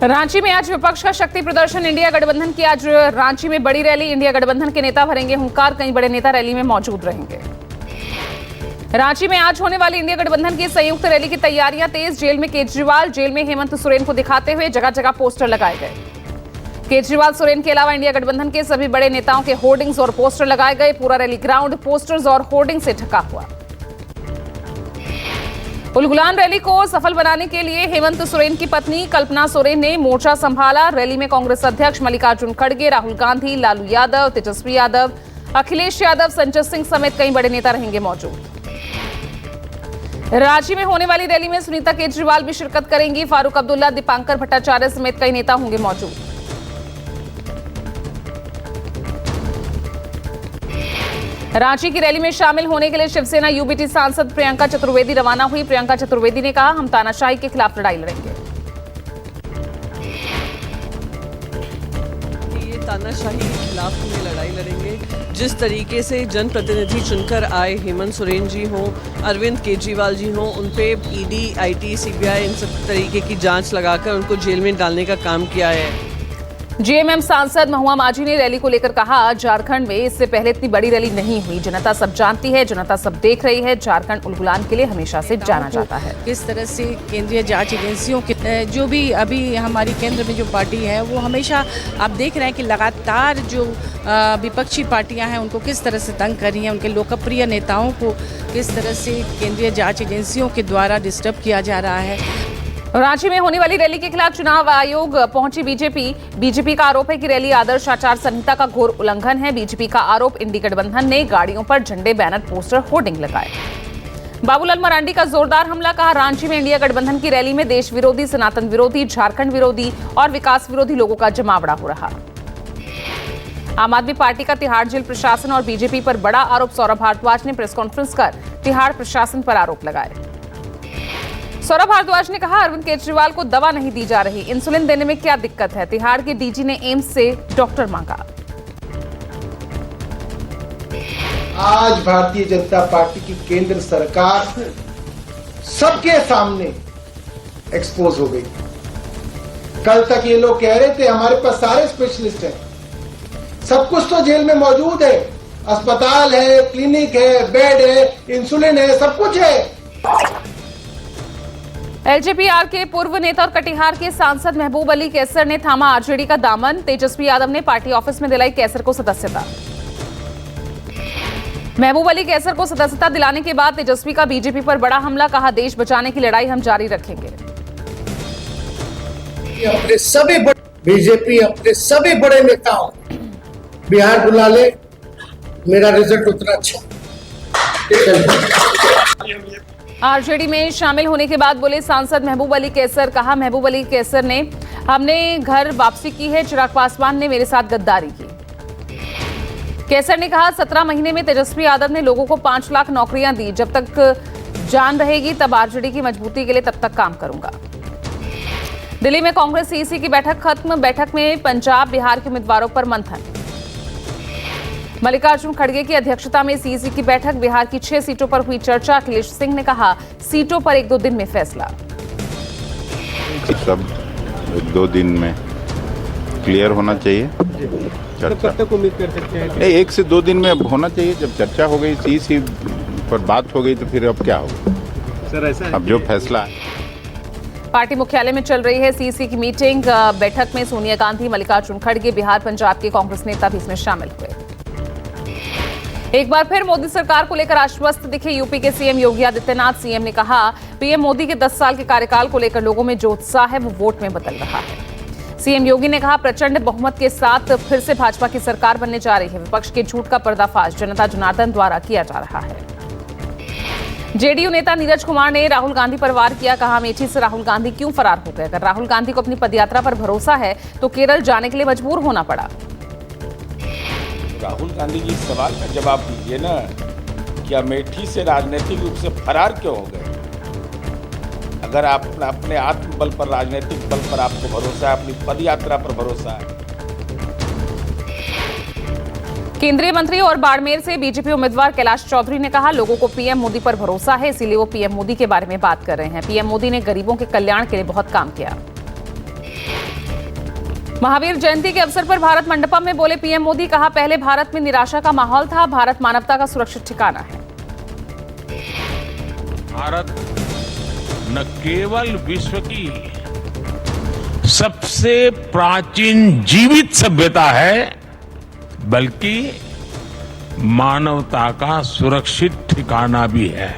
रांची में आज विपक्ष का शक्ति प्रदर्शन। इंडिया गठबंधन की आज रांची में बड़ी रैली। इंडिया गठबंधन के नेता भरेंगे हुंकार। कई बड़े नेता रैली में मौजूद रहेंगे। रांची में आज होने वाली इंडिया गठबंधन की संयुक्त रैली की तैयारियां तेज। जेल में केजरीवाल, जेल में हेमंत सोरेन को दिखाते हुए जगह जगह पोस्टर लगाए गए। केजरीवाल सोरेन के अलावा इंडिया गठबंधन के सभी बड़े नेताओं के होर्डिंग्स और पोस्टर लगाए गए। पूरा रैली ग्राउंड पोस्टर्स और होर्डिंग से ढका हुआ। उलगुलान रैली को सफल बनाने के लिए हेमंत सोरेन की पत्नी कल्पना सोरेन ने मोर्चा संभाला। रैली में कांग्रेस अध्यक्ष मल्लिकार्जुन खड़गे, राहुल गांधी, लालू यादव, तेजस्वी यादव, अखिलेश यादव, संजय सिंह समेत कई बड़े नेता रहेंगे मौजूद। रांची में होने वाली रैली में सुनीता केजरीवाल भी शिरकत करेंगी। फारूक अब्दुल्ला, दीपांकर भट्टाचार्य समेत कई नेता होंगे मौजूद। रांची की रैली में शामिल होने के लिए शिवसेना यूबीटी सांसद प्रियंका चतुर्वेदी रवाना हुई। प्रियंका चतुर्वेदी ने कहा, हम तानाशाही के खिलाफ लड़ाई लड़ेंगे। ये तानाशाही के खिलाफ हमें लड़ाई लड़ेंगे। जिस तरीके से जनप्रतिनिधि चुनकर आए हेमंत सोरेन जी हों, अरविंद केजरीवाल जी हों, उन पे ईडी, आईटी, सीबीआई इन सब तरीके की जांच लगाकर उनको जेल में डालने का काम किया है। जेएमएम सांसद महुआ माझी ने रैली को लेकर कहा, झारखंड में इससे पहले इतनी बड़ी रैली नहीं हुई। जनता सब जानती है, जनता सब देख रही है। झारखंड उलगुलान के लिए हमेशा से जाना जाता है। किस तरह से केंद्रीय जांच एजेंसियों के जो भी अभी हमारी केंद्र में जो पार्टी है वो हमेशा आप देख रहे हैं कि लगातार जो विपक्षी पार्टियां हैं उनको किस तरह से तंग कर रही हैं। उनके लोकप्रिय नेताओं को किस तरह से केंद्रीय जांच एजेंसियों के द्वारा डिस्टर्ब किया जा रहा है। रांची में होने वाली रैली के खिलाफ चुनाव आयोग पहुंची बीजेपी का आरोप है कि रैली आदर्श आचार संहिता का घोर उल्लंघन है। बीजेपी का आरोप, इंडी गठबंधन ने गाड़ियों पर झंडे, बैनर, पोस्टर, होर्डिंग लगाए। बाबूलाल मरांडी का जोरदार हमला। कहा, रांची में इंडिया गठबंधन की रैली में देश विरोधी, सनातन विरोधी, झारखंड विरोधी और विकास विरोधी लोगों का जमावड़ा हो रहा। आम आदमी पार्टी का तिहाड़ जेल प्रशासन और बीजेपी पर बड़ा आरोप। सौरभ भारद्वाज ने प्रेस कॉन्फ्रेंस कर तिहाड़ प्रशासन पर आरोप लगाए। सौरभ भारद्वाज ने कहा, अरविंद केजरीवाल को दवा नहीं दी जा रही, इंसुलिन देने में क्या दिक्कत है। तिहाड़ के डीजी ने एम्स से डॉक्टर मांगा। आज भारतीय जनता पार्टी की केंद्र सरकार सबके सामने एक्सपोज हो गई। कल तक ये लोग कह रहे थे हमारे पास सारे स्पेशलिस्ट हैं, सब कुछ तो जेल में मौजूद है, अस्पताल है, क्लिनिक है, बेड है, इंसुलिन है, सब कुछ है। एलजेपी के पूर्व नेता और कटिहार के सांसद महबूब अली कैसर ने थामा आरजेडी का दामन। तेजस्वी यादव ने पार्टी ऑफिस में दिलाई कैसर को सदस्यता। महबूब अली कैसर को सदस्यता दिलाने के बाद तेजस्वी का बीजेपी पर बड़ा हमला। कहा, देश बचाने की लड़ाई हम जारी रखेंगे। बीजेपी अपने सभी बड़े नेताओं बिहार बुला ले, मेरा रिजल्ट उतना अच्छा। आरजेडी में शामिल होने के बाद बोले सांसद महबूब अली कैसर। कहा, महबूब अली कैसर ने हमने घर वापसी की है, चिराग पासवान ने मेरे साथ गद्दारी की। कैसर ने कहा, 17 महीने में तेजस्वी यादव ने लोगों को 5 लाख नौकरियां दी। जब तक जान रहेगी तब आरजेडी की मजबूती के लिए तब तक काम करूंगा। दिल्ली में कांग्रेस सीईसी की बैठक खत्म। बैठक में पंजाब, बिहार के उम्मीदवारों पर मंथन। मल्लिकार्जुन खड़गे की अध्यक्षता में सीईसी की बैठक। बिहार की 6 सीटों पर हुई चर्चा। अखिलेश सिंह ने कहा, सीटों पर 1-2 दिन में फैसला। सब 1-2 दिन में क्लियर होना चाहिए। कब तक उम्मीद कर सकते हैं? 1 से 2 दिन में होना चाहिए। जब चर्चा हो गई, सीईसी पर बात हो गई, तो फिर अब क्या होगा सर? ऐसा अब जो फैसला है। पार्टी मुख्यालय में चल रही है सीईसी की मीटिंग। बैठक में सोनिया गांधी, मल्लिकार्जुन खड़गे, बिहार, पंजाब के कांग्रेस नेता भी इसमें शामिल हुए। एक बार फिर मोदी सरकार को लेकर आश्वस्त दिखे यूपी के सीएम योगी आदित्यनाथ। सीएम ने कहा, पीएम मोदी के 10 साल के कार्यकाल को लेकर लोगों में जो उत्साह है वो वोट में बदल रहा है। सीएम योगी ने कहा, प्रचंड बहुमत के साथ फिर से भाजपा की सरकार बनने जा रही है। विपक्ष के झूठ का पर्दाफाश जनता जनार्दन द्वारा किया जा रहा है। जेडीयू नेता नीरज कुमार ने राहुल गांधी पर वार किया। कहा, अमेठी से राहुल गांधी क्यों फरार हो गए? अगर राहुल गांधी को अपनी पदयात्रा पर भरोसा है तो केरल जाने के लिए मजबूर होना पड़ा। राहुल गांधी जी, इस सवाल का जवाब दीजिए ना कि अमेठी से राजनीतिक रूप से फरार क्यों हो गए? अगर आप अपने आत्मबल पर, राजनीतिक बल पर आपको भरोसा है, अपनी पदयात्रा पर भरोसा है। केंद्रीय मंत्री और बाड़मेर से बीजेपी उम्मीदवार कैलाश चौधरी ने कहा, लोगों को पीएम मोदी पर भरोसा है, इसीलिए वो पीएम मोदी के बारे में बात कर रहे हैं। पीएम मोदी ने गरीबों के कल्याण के लिए बहुत काम किया। महावीर जयंती के अवसर पर भारत मंडपम में बोले पीएम मोदी, कहा पहले भारत में निराशा का माहौल था, भारत मानवता का सुरक्षित ठिकाना है। भारत न केवल विश्व की सबसे प्राचीन जीवित सभ्यता है, बल्कि मानवता का सुरक्षित ठिकाना भी है।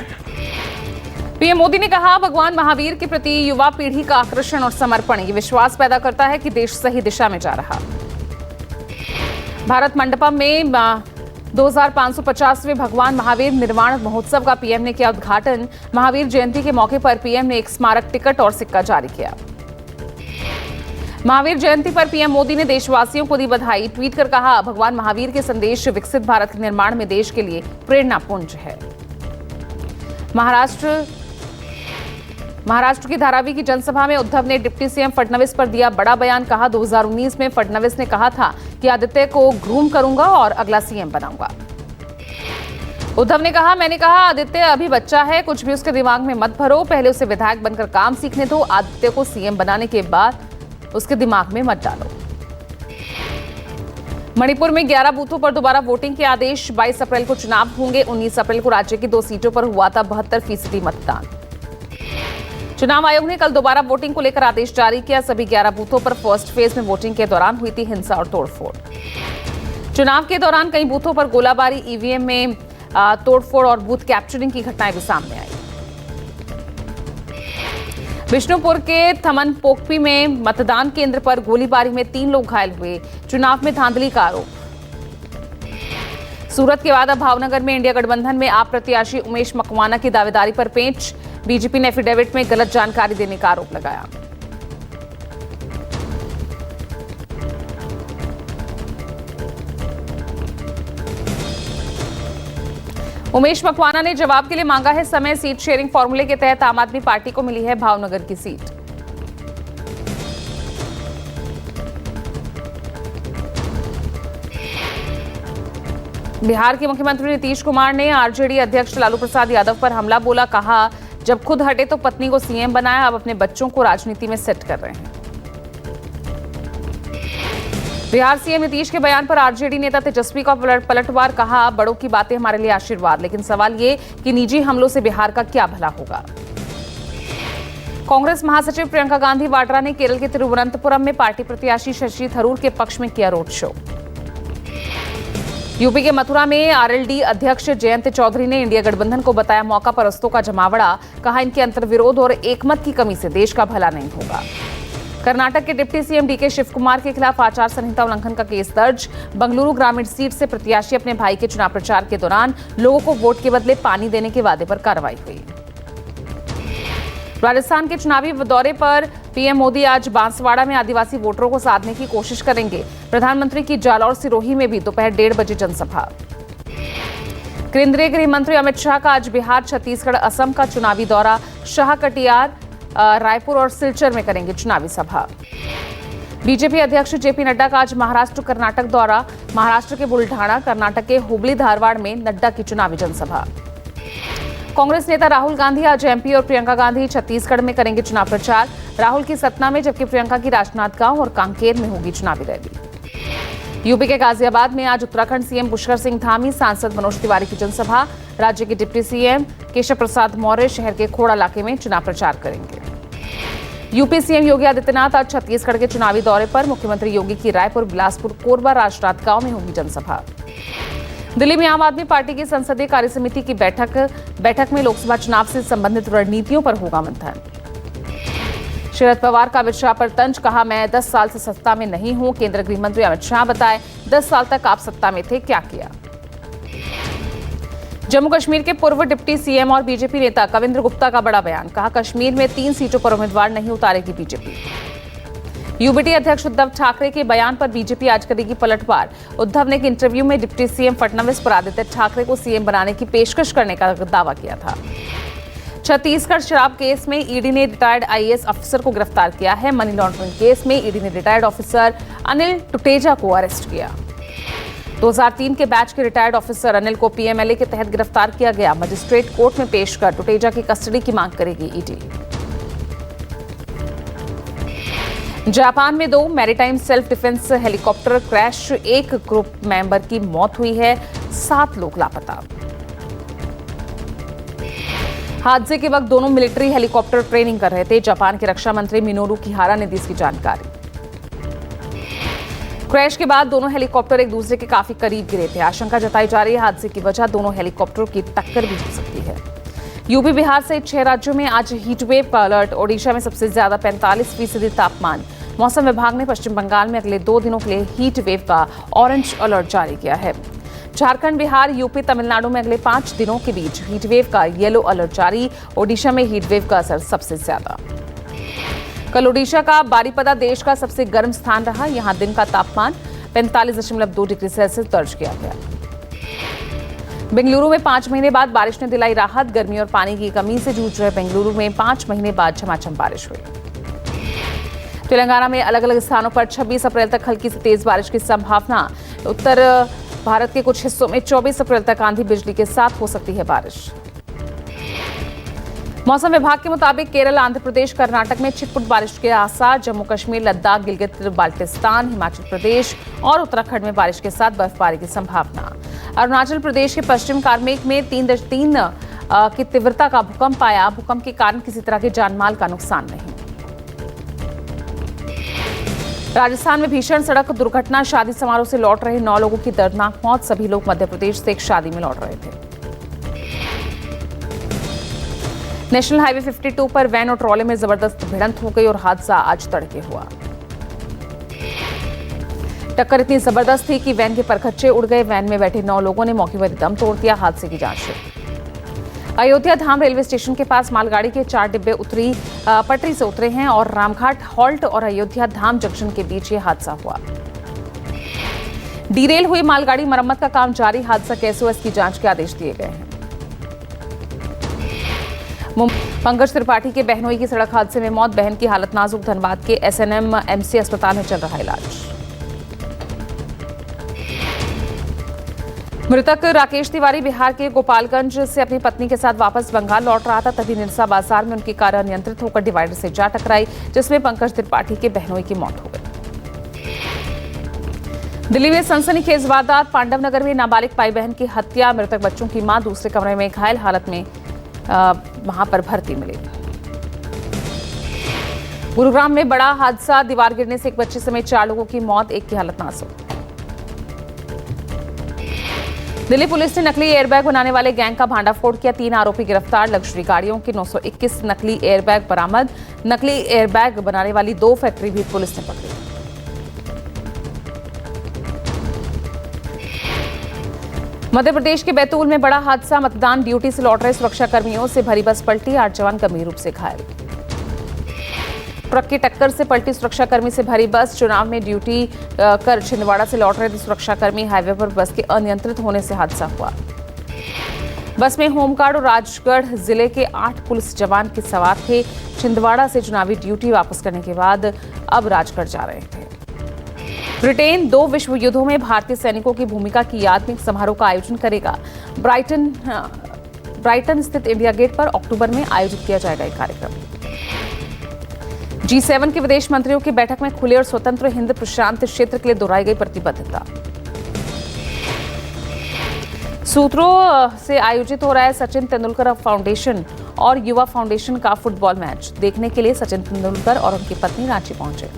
पीएम मोदी ने कहा, भगवान महावीर के प्रति युवा पीढ़ी का आकर्षण और समर्पण ये विश्वास पैदा करता है कि देश सही दिशा में जा रहा। भारत मंडपम में 2550वें भगवान महावीर निर्वाण महोत्सव का पीएम ने किया उद्घाटन। महावीर जयंती के मौके पर पीएम ने एक स्मारक टिकट और सिक्का जारी किया। महावीर जयंती पर पीएम मोदी ने देशवासियों को दी बधाई। ट्वीट कर कहा, भगवान महावीर के संदेश विकसित भारत के निर्माण में देश के लिए प्रेरणापुंज है। महाराष्ट्र की धारावी की जनसभा में उद्धव ने डिप्टी सीएम फडणवीस पर दिया बड़ा बयान। कहा, 2019 में फडणवीस ने कहा था कि आदित्य को ग्रूम करूंगा और अगला सीएम बनाऊंगा। उद्धव ने कहा, मैंने कहा आदित्य अभी बच्चा है, कुछ भी उसके दिमाग में मत भरो, पहले उसे विधायक बनकर काम सीखने दो, आदित्य को सीएम बनाने के बाद उसके दिमाग में मत डालो। मणिपुर में 11 बूथों पर दोबारा वोटिंग के आदेश। 22 अप्रैल को चुनाव होंगे। 19 अप्रैल को राज्य की 2 सीटों पर हुआ था 72% मतदान। चुनाव आयोग ने कल दोबारा वोटिंग को लेकर आदेश जारी किया। सभी 11 बूथों पर फर्स्ट फेज में वोटिंग के दौरान हुई थी हिंसा और तोड़फोड़। चुनाव के दौरान कई बूथों पर गोलाबारी, ईवीएम में तोड़फोड़ और बूथ कैप्चरिंग की घटनाएं भी सामने आई। बिष्णुपुर के थमन पोकपी में मतदान केंद्र पर गोलीबारी में 3 लोग घायल हुए। चुनाव में धांधली का आरोप। सूरत के बाद अब भावनगर में इंडिया गठबंधन में आप प्रत्याशी उमेश मकवाना की दावेदारी पर पेंच। बीजेपी ने एफिडेविट में गलत जानकारी देने का आरोप लगाया। उमेश मकवाना ने जवाब के लिए मांगा है समय। सीट शेयरिंग फॉर्मूले के तहत आम आदमी पार्टी को मिली है भावनगर की सीट। बिहार के मुख्यमंत्री नीतीश कुमार ने आरजेडी अध्यक्ष लालू प्रसाद यादव पर हमला बोला। कहा, जब खुद हटे तो पत्नी को सीएम बनाया, अब अपने बच्चों को राजनीति में सेट कर रहे हैं। बिहार सीएम नीतीश के बयान पर आरजेडी नेता तेजस्वी का पलटवार। कहा, बड़ों की बातें हमारे लिए आशीर्वाद, लेकिन सवाल ये कि निजी हमलों से बिहार का क्या भला होगा। कांग्रेस महासचिव प्रियंका गांधी वाड्रा ने केरल के तिरुवनंतपुरम में पार्टी प्रत्याशी शशि थरूर के पक्ष में किया रोड शो। यूपी के मथुरा में आरएलडी अध्यक्ष जयंत चौधरी ने इंडिया गठबंधन को बताया मौका परस्तों का जमावड़ा। कहा, इनके अंतर्विरोध और एकमत की कमी से देश का भला नहीं होगा। कर्नाटक के deputy CM DK Shivakumar के खिलाफ आचार संहिता उल्लंघन का केस दर्ज। बंगलुरु ग्रामीण सीट से प्रत्याशी अपने भाई के चुनाव प्रचार के दौरान लोगों को वोट के बदले पानी देने के वादे पर कार्रवाई हुई। राजस्थान के चुनावी दौरे पर पीएम मोदी आज बांसवाड़ा में आदिवासी वोटरों को साधने की कोशिश करेंगे। प्रधानमंत्री की जालौर सिरोही में भी दोपहर 1:30 बजे जनसभा। केंद्रीय गृह मंत्री अमित शाह का आज बिहार, छत्तीसगढ़, असम का चुनावी दौरा। शाह कटिहार, रायपुर और सिलचर में करेंगे चुनावी सभा। बीजेपी अध्यक्ष जेपी नड्डा का आज महाराष्ट्र, कर्नाटक दौरा। महाराष्ट्र के बुलढाणा, कर्नाटक के हुबली धारवाड़ में नड्डा की चुनावी जनसभा। कांग्रेस नेता राहुल गांधी आज एमपी और प्रियंका गांधी छत्तीसगढ़ में करेंगे चुनाव प्रचार। राहुल की सतना में, जबकि प्रियंका की राजनांदगांव और कांकेर में होगी चुनावी रैली। यूपी के गाजियाबाद में आज उत्तराखंड सीएम पुष्कर सिंह धामी, सांसद मनोज तिवारी की जनसभा। राज्य के डिप्टी सीएम केशव प्रसाद मौर्य शहर के खोड़ा इलाके में चुनाव प्रचार करेंगे। यूपी सीएम योगी आदित्यनाथ आज छत्तीसगढ़ के चुनावी दौरे पर। मुख्यमंत्री योगी की रायपुर, बिलासपुर, कोरबा, राजनांदगांव में होगी जनसभा। दिल्ली में आम आदमी पार्टी की संसदीय कार्य समिति की बैठक में लोकसभा चुनाव से संबंधित रणनीतियों पर होगा मंथन। शरद पवार का अमित शाह पर तंज। कहा, मैं 10 साल से सत्ता में नहीं हूं। केंद्रीय गृह मंत्री अमित शाह बताए, 10 साल तक आप सत्ता में थे, क्या किया। जम्मू कश्मीर के पूर्व डिप्टी सीएम और बीजेपी नेता कविंद्र गुप्ता का बड़ा बयान। कहा, कश्मीर में 3 सीटों पर उम्मीदवार नहीं उतारेगी बीजेपी। यूबीटी अध्यक्ष उद्धव ठाकरे के बयान पर बीजेपी आज करेगी पलटवार। उद्धव ने एक इंटरव्यू में डिप्टी सीएम फडणवीस पर आदित्य ठाकरे को सीएम बनाने की पेशकश करने का दावा किया था। छत्तीसगढ़ शराब केस में ईडी ने रिटायर्ड आईएएस अफसर को गिरफ्तार किया है। मनी लॉन्ड्रिंग केस में ईडी ने रिटायर्ड ऑफिसर अनिल टुटेजा को अरेस्ट किया। 2003 के बैच के रिटायर्ड ऑफिसर अनिल को पीएमएलए के तहत गिरफ्तार किया गया। मजिस्ट्रेट कोर्ट में पेश कर टुटेजा की कस्टडी की मांग करेगी ईडी। जापान में 2 maritime self defence helicopter crash, एक ग्रुप मेंबर की मौत हुई है, 7 लोग लापता। हादसे के वक्त दोनों मिलिट्री हेलीकॉप्टर ट्रेनिंग कर रहे थे। जापान के रक्षा मंत्री मिनोरू किहारा ने दी इसकी जानकारी। क्रैश के बाद दोनों हेलीकॉप्टर एक दूसरे के काफी करीब गिरे थे। आशंका जताई जा रही है हादसे की वजह दोनों हेलीकॉप्टरों की टक्कर भी हो सकती है। यूपी बिहार सहित 6 राज्यों में आज हीट वेव का अलर्ट। ओडिशा में सबसे ज्यादा 45% तापमान। मौसम विभाग ने पश्चिम बंगाल में अगले 2 दिनों के लिए हीट वेव का ऑरेंज अलर्ट जारी किया है। झारखंड, बिहार, यूपी, तमिलनाडु में अगले 5 दिनों के बीच हीट वेव का येलो अलर्ट जारी। ओडिशा में हीट वेव का असर सबसे ज्यादा। कल ओडिशा का बारीपदा देश का सबसे गर्म स्थान रहा। यहां दिन का तापमान 45.2 डिग्री सेल्सियस दर्ज किया गया। बेंगलुरु में 5 महीने बाद बारिश ने दिलाई राहत। गर्मी और पानी की कमी से जूझ रहे बेंगलुरु में 5 महीने बाद झमाझम बारिश हुई। तेलंगाना में अलग अलग स्थानों पर 26 अप्रैल तक हल्की से तेज बारिश की संभावना। उत्तर भारत के कुछ हिस्सों में 24 अप्रैल तक आंधी बिजली के साथ हो सकती है बारिश। मौसम विभाग के मुताबिक केरल, आंध्र प्रदेश, कर्नाटक में छिटपुट बारिश के आसार। जम्मू कश्मीर, लद्दाख, गिलगित बाल्टिस्तान, हिमाचल प्रदेश और उत्तराखंड में बारिश के साथ बर्फबारी की संभावना। अरुणाचल प्रदेश के पश्चिम कार्मेक में 3.3 की तीव्रता का भूकंप आया। भूकंप के कारण किसी तरह के जानमाल का नुकसान नहीं। राजस्थान में भीषण सड़क दुर्घटना। शादी समारोह से लौट रहे 9 लोगों की दर्दनाक मौत। सभी लोग मध्य प्रदेश से एक शादी में लौट रहे थे। नेशनल हाईवे 52 पर वैन और ट्रॉले में जबरदस्त भिड़ंत हो गई और हादसा आज तड़के हुआ। टक्कर इतनी जबरदस्त थी कि वैन के परखच्चे उड़ गए। वैन में बैठे 9 लोगों ने मौके पर दम तोड़ दिया। हादसे की जांच शुरू। अयोध्या धाम रेलवे स्टेशन के पास मालगाड़ी के 4 डिब्बे पटरी से उतरे हैं और रामघाट हॉल्ट और अयोध्या धाम जंक्शन के बीच ये हादसा हुआ। डीरेल हुई मालगाड़ी मरम्मत का काम जारी। हादसा कैसे हुआ इसकी जांच के आदेश दिए गए हैं। पंकज त्रिपाठी के बहनोई की सड़क हादसे में मौत। बहन की हालत नाजुक। धनबाद के SNMMC अस्पताल में चल रहा इलाज। मृतक राकेश तिवारी बिहार के गोपालगंज से अपनी पत्नी के साथ वापस बंगाल लौट रहा था। तभी निरसा बाजार में उनकी कार अनियंत्रित होकर डिवाइडर से जा टकराई, जिसमें पंकज त्रिपाठी के बहनोई की मौत हो गई। दिल्ली में सनसनीखेज वारदात। पांडव नगर में नाबालिग भाई बहन की हत्या। मृतक बच्चों की मां दूसरे कमरे में घायल हालत में वहां पर भर्ती मिली। गुरुग्राम में बड़ा हादसा। दीवार गिरने से एक बच्चे समेत 4 लोगों की मौत, एक की हालत नाजुक। दिल्ली पुलिस ने नकली एयरबैग बनाने वाले गैंग का भांडाफोड़ किया। 3 आरोपी गिरफ्तार। लग्जरी गाड़ियों के 921 नकली एयरबैग बरामद। नकली एयरबैग बनाने वाली 2 फैक्ट्री भी पुलिस ने पकड़ी। मध्य प्रदेश के बैतूल में बड़ा हादसा। मतदान ड्यूटी से लौट रहे सुरक्षा कर्मियों से भरी बस पलटी। 8 जवान गंभीर रूप से घायल। ट्रक की टक्कर से पलटी सुरक्षाकर्मी से भरी बस। चुनाव में ड्यूटी कर छिंदवाड़ा से लौट रहे थे सुरक्षाकर्मी। हाईवे पर बस के अनियंत्रित होने से हादसा हुआ। बस में होमगार्ड और राजगढ़ जिले के 8 पुलिस जवान के सवार थे। छिंदवाड़ा से चुनावी ड्यूटी वापस करने के बाद अब राजगढ़ जा रहे थे। ब्रिटेन 2 विश्व युद्धों में भारतीय सैनिकों की भूमिका की याद में एक समारोह का आयोजन करेगा। ब्राइटन स्थित इंडिया गेट पर अक्टूबर में आयोजित किया जाएगा एक कार्यक्रम। G7 के विदेश मंत्रियों की बैठक में खुले और स्वतंत्र हिंद प्रशांत क्षेत्र के लिए दोहराई गई प्रतिबद्धता। सूत्रों से आयोजित हो रहा है सचिन तेंदुलकर फाउंडेशन और युवा फाउंडेशन का फुटबॉल मैच। देखने के लिए सचिन तेंदुलकर और उनकी पत्नी रांची पहुंचे।